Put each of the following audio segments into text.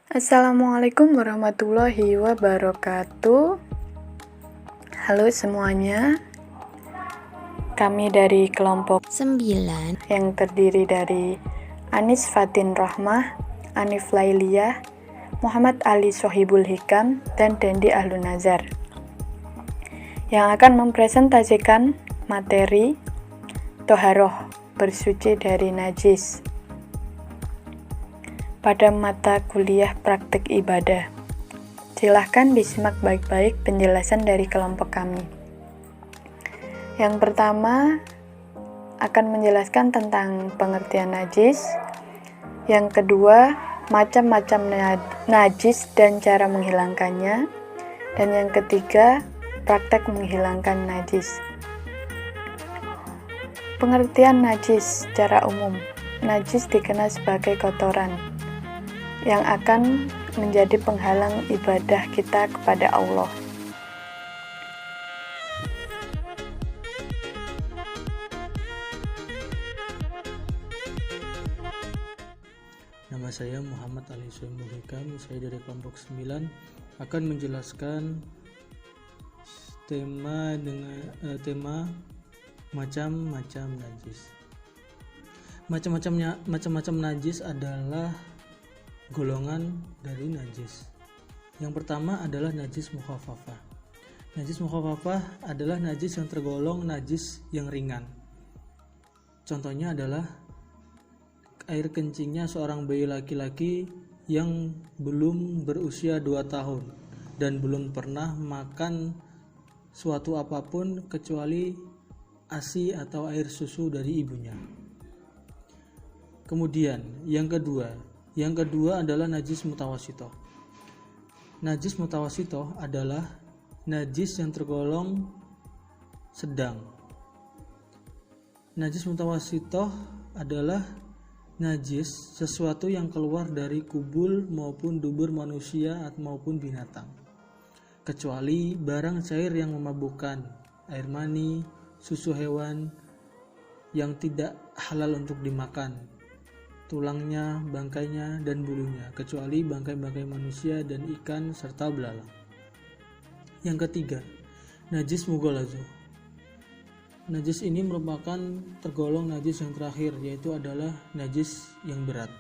Assalamualaikum warahmatullahi wabarakatuh. Halo semuanya, kami dari kelompok 9 yang terdiri dari Anis Fatin Rahmah, Anif Lailiyah, Muhammad Ali Sohibul Hikam, dan Dendi Ahlun Nazar yang akan mempresentasikan materi Toharoh, bersuci dari najis pada mata kuliah praktik ibadah. Silahkan disimak baik-baik penjelasan dari kelompok kami. Yang pertama akan menjelaskan tentang pengertian najis. Yang kedua, macam-macam najis dan cara menghilangkannya. Dan yang ketiga, praktek menghilangkan najis. Pengertian najis secara umum. Najis dikenal sebagai kotoran yang akan menjadi penghalang ibadah kita kepada Allah. Nama saya Muhammad Ali Sohibul Hikam, saya dari kelompok 9 akan menjelaskan tema macam-macam najis. Macam-macam najis adalah golongan dari najis. Yang pertama adalah najis mukhafafah. Najis mukhafafah adalah najis yang tergolong najis yang ringan. Contohnya adalah air kencingnya seorang bayi laki-laki yang belum berusia 2 tahun dan belum pernah makan suatu apapun kecuali ASI atau air susu dari ibunya. Kemudian yang kedua adalah najis mutawasitoh. Najis mutawasitoh adalah najis yang tergolong sedang. Najis mutawasitoh adalah najis sesuatu yang keluar dari kubul maupun dubur manusia maupun binatang, kecuali barang cair yang memabukkan, air mani, susu hewan yang tidak halal untuk dimakan, tulangnya, bangkainya, dan bulunya, kecuali bangkai-bangkai manusia dan ikan serta belalang. Yang ketiga, najis mughalazo. Najis ini merupakan tergolong najis yang terakhir, yaitu adalah najis yang berat.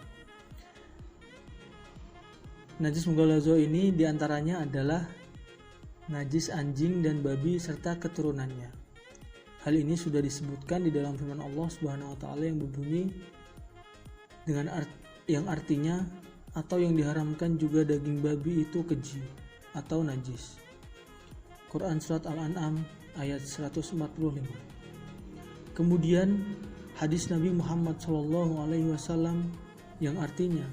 Najis mughalazo ini diantaranya adalah najis anjing dan babi serta keturunannya. Hal ini sudah disebutkan di dalam firman Allah Subhanahu wa taala yang berbunyi dengan yang artinya atau yang diharamkan juga daging babi itu keji atau najis. Quran surat Al-An'am ayat 145. Kemudian hadis Nabi Muhammad SAW yang artinya,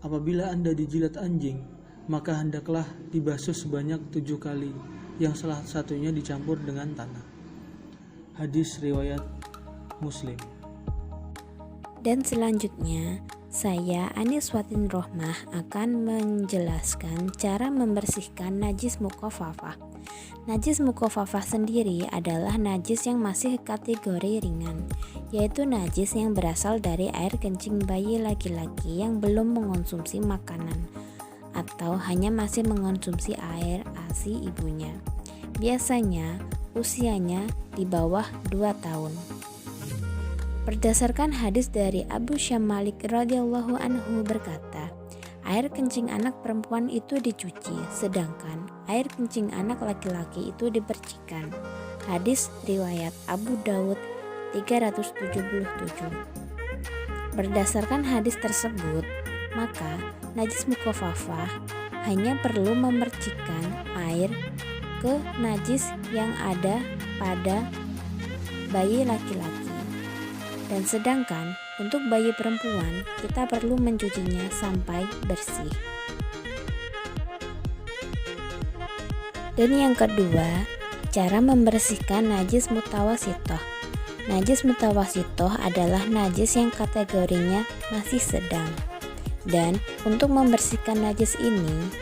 apabila Anda dijilat anjing, maka hendaklah dibasuh sebanyak 7 kali, yang salah satunya dicampur dengan tanah. Hadis riwayat Muslim. Dan selanjutnya, saya Anis Fatin Rahmah akan menjelaskan cara membersihkan najis mukhafafah. Najis mukhafafah sendiri adalah najis yang masih kategori ringan, yaitu najis yang berasal dari air kencing bayi laki-laki yang belum mengonsumsi makanan atau hanya masih mengonsumsi air ASI ibunya. Biasanya usianya di bawah 2 tahun. Berdasarkan hadis dari Abu Syam Malik radhiyallahu anhu berkata, air kencing anak perempuan itu dicuci, sedangkan air kencing anak laki-laki itu dipercikan. Hadis riwayat Abu Dawud 377. Berdasarkan hadis tersebut, maka najis mukhafafah hanya perlu memercikan air ke najis yang ada pada bayi laki-laki. Dan sedangkan untuk bayi perempuan kita perlu mencucinya sampai bersih. Dan yang kedua, cara membersihkan najis mutawasitoh. Najis mutawasitoh adalah najis yang kategorinya masih sedang. Dan untuk membersihkan najis ini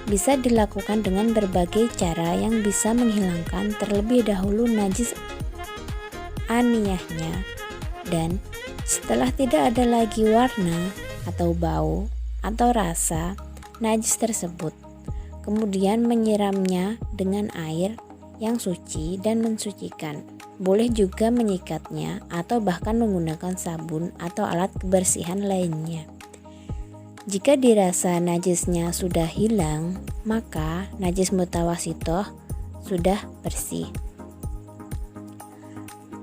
bisa dilakukan dengan berbagai cara yang bisa menghilangkan terlebih dahulu najis aniyahnya, dan setelah tidak ada lagi warna atau bau atau rasa najis tersebut, kemudian menyiramnya dengan air yang suci dan mensucikan. Boleh juga menyikatnya atau bahkan menggunakan sabun atau alat kebersihan lainnya. Jika dirasa najisnya sudah hilang, maka najis mutawasitoh sudah bersih.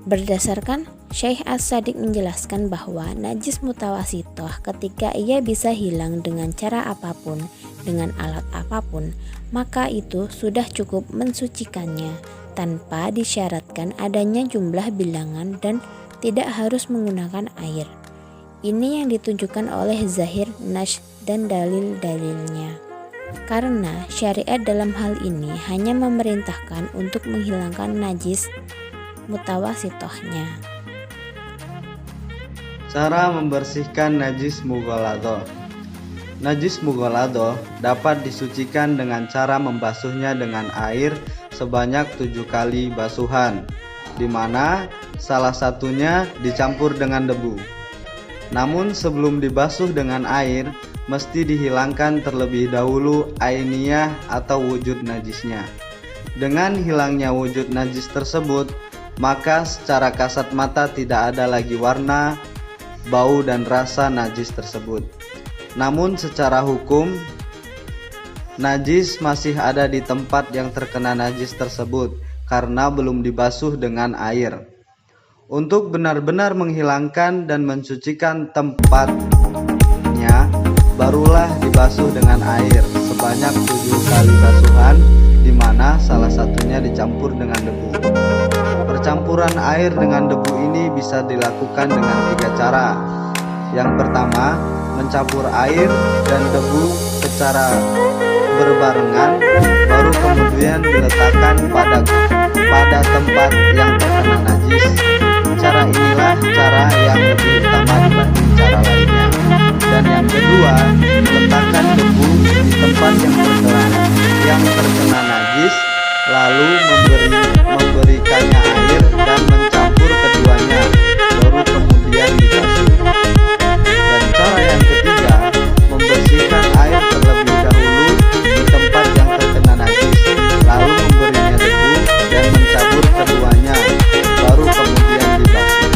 Berdasarkan Syekh As-Sadiq menjelaskan bahwa najis mutawasitoh ketika ia bisa hilang dengan cara apapun, dengan alat apapun, maka itu sudah cukup mensucikannya tanpa disyaratkan adanya jumlah bilangan dan tidak harus menggunakan air. Ini yang ditunjukkan oleh zahir nas dan dalil-dalilnya. Karena syariat dalam hal ini hanya memerintahkan untuk menghilangkan najis mutawasitohnya. Cara membersihkan najis mughaladhah. Najis mughaladhah dapat disucikan dengan cara membasuhnya dengan air sebanyak 7 kali basuhan, di mana salah satunya dicampur dengan debu. Namun sebelum dibasuh dengan air, mesti dihilangkan terlebih dahulu ainiyah atau wujud najisnya. Dengan hilangnya wujud najis tersebut, maka secara kasat mata tidak ada lagi warna, bau dan rasa najis tersebut. Namun secara hukum, najis masih ada di tempat yang terkena najis tersebut karena belum dibasuh dengan air. Untuk benar-benar menghilangkan dan mensucikan tempatnya, barulah dibasuh dengan air sebanyak 7 kali basuhan, di mana salah satunya dicampur dengan debu. Percampuran air dengan debu ini bisa dilakukan dengan 3 cara. Yang pertama, mencampur air dan debu secara berbarengan, baru kemudian diletakkan pada tempat yang terkena najis. Cara inilah cara yang lebih utama dibanding cara lainnya. Dan yang kedua, meletakkan debu di tempat yang terkena najis, lalu memberikannya air dan mencampur keduanya, baru kemudian dibasuh. Dan cara yang ketiga, membersihkan air terlebih dahulu di tempat yang terkena najis, lalu memberinya debu dan mencampur keduanya, baru kemudian dibasuh.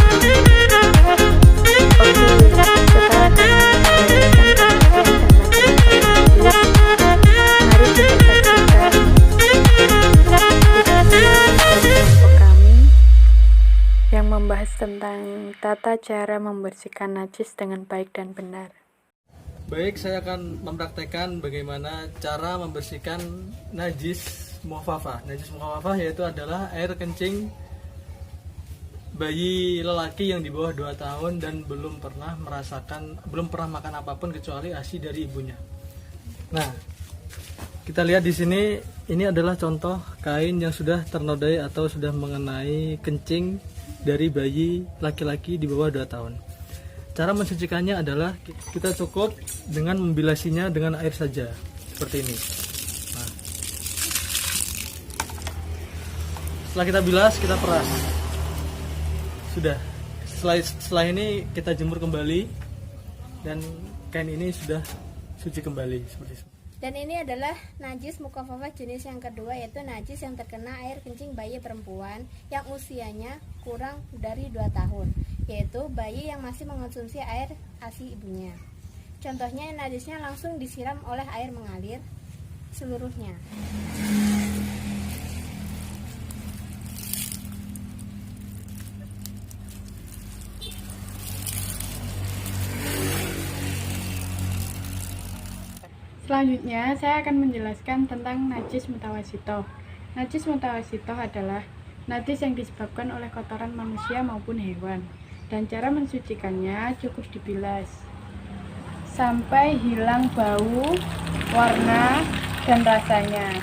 Oke, setelah kami menjelaskan pengertian dan macam-macam najis, mari kita saksikan video dari kelompok kami yang membahas tentang tata cara membersihkan najis dengan baik dan benar. Baik, saya akan mempraktekkan bagaimana cara membersihkan najis mukhafafah. Najis mukhafafah yaitu adalah air kencing bayi lelaki yang di bawah 2 tahun dan belum pernah makan apapun kecuali ASI dari ibunya. Nah, kita lihat di sini, ini adalah contoh kain yang sudah ternodai atau sudah mengenai kencing dari bayi laki-laki di bawah 2 tahun. Cara mensucikannya adalah kita cukup dengan membilasinya dengan air saja, seperti ini. Nah, setelah kita bilas, kita peras. Sudah. Setelah ini kita jemur kembali dan kain ini sudah suci kembali seperti itu. Dan ini adalah najis mukhafafah jenis yang kedua, yaitu najis yang terkena air kencing bayi perempuan yang usianya kurang dari 2 tahun, yaitu bayi yang masih mengonsumsi air ASI ibunya. Contohnya, najisnya langsung disiram oleh air mengalir seluruhnya. Selanjutnya, saya akan menjelaskan tentang najis mutawasitoh. Najis mutawasitoh adalah najis yang disebabkan oleh kotoran manusia maupun hewan. Dan cara mensucikannya cukup dibilas sampai hilang bau, warna, dan rasanya.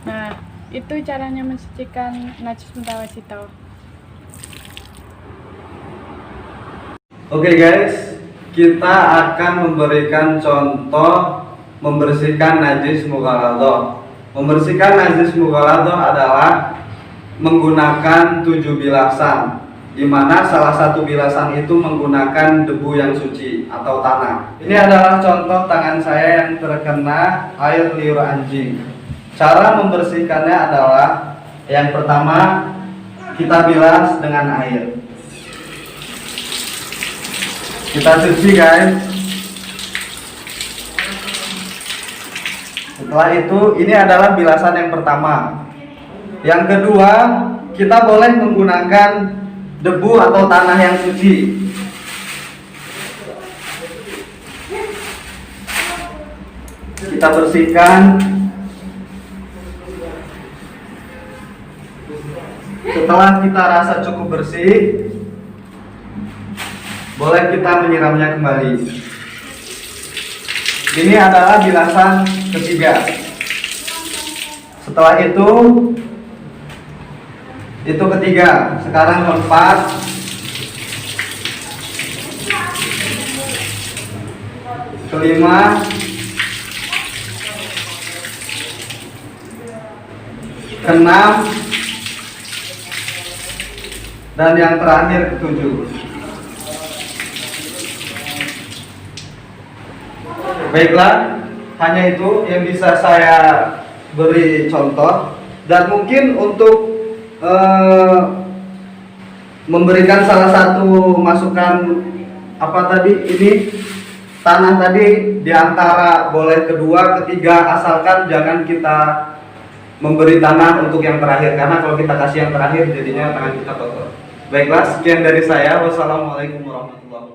Nah, itu caranya mensucikan najis mutawasitoh. Oke guys, kita akan memberikan contoh membersihkan najis mughaladhah. Membersihkan najis mughaladhah adalah menggunakan 7 bilasan. di mana salah satu bilasan itu menggunakan debu yang suci atau tanah. Ini adalah contoh tangan saya yang terkena air liur anjing. Cara membersihkannya adalah yang pertama kita bilas dengan air. Kita cuci guys. Setelah itu ini adalah bilasan yang pertama. Yang kedua, kita boleh menggunakan debu atau tanah yang suci. Kita bersihkan. Setelah kita rasa cukup bersih, boleh kita menyiramnya kembali. Ini adalah bilasan ketiga. Setelah itu ketiga. Sekarang keempat. Kelima. Keenam. Dan yang terakhir ketujuh. Baiklah, hanya itu yang bisa saya beri contoh. Dan mungkin untuk memberikan salah satu masukan ini tanah tadi diantara boleh kedua, ketiga, asalkan jangan kita memberi tanah untuk yang terakhir, karena kalau kita kasih yang terakhir jadinya tangan kita kotor. Baiklah, sekian dari saya. Wassalamualaikum warahmatullahi wabarakatuh.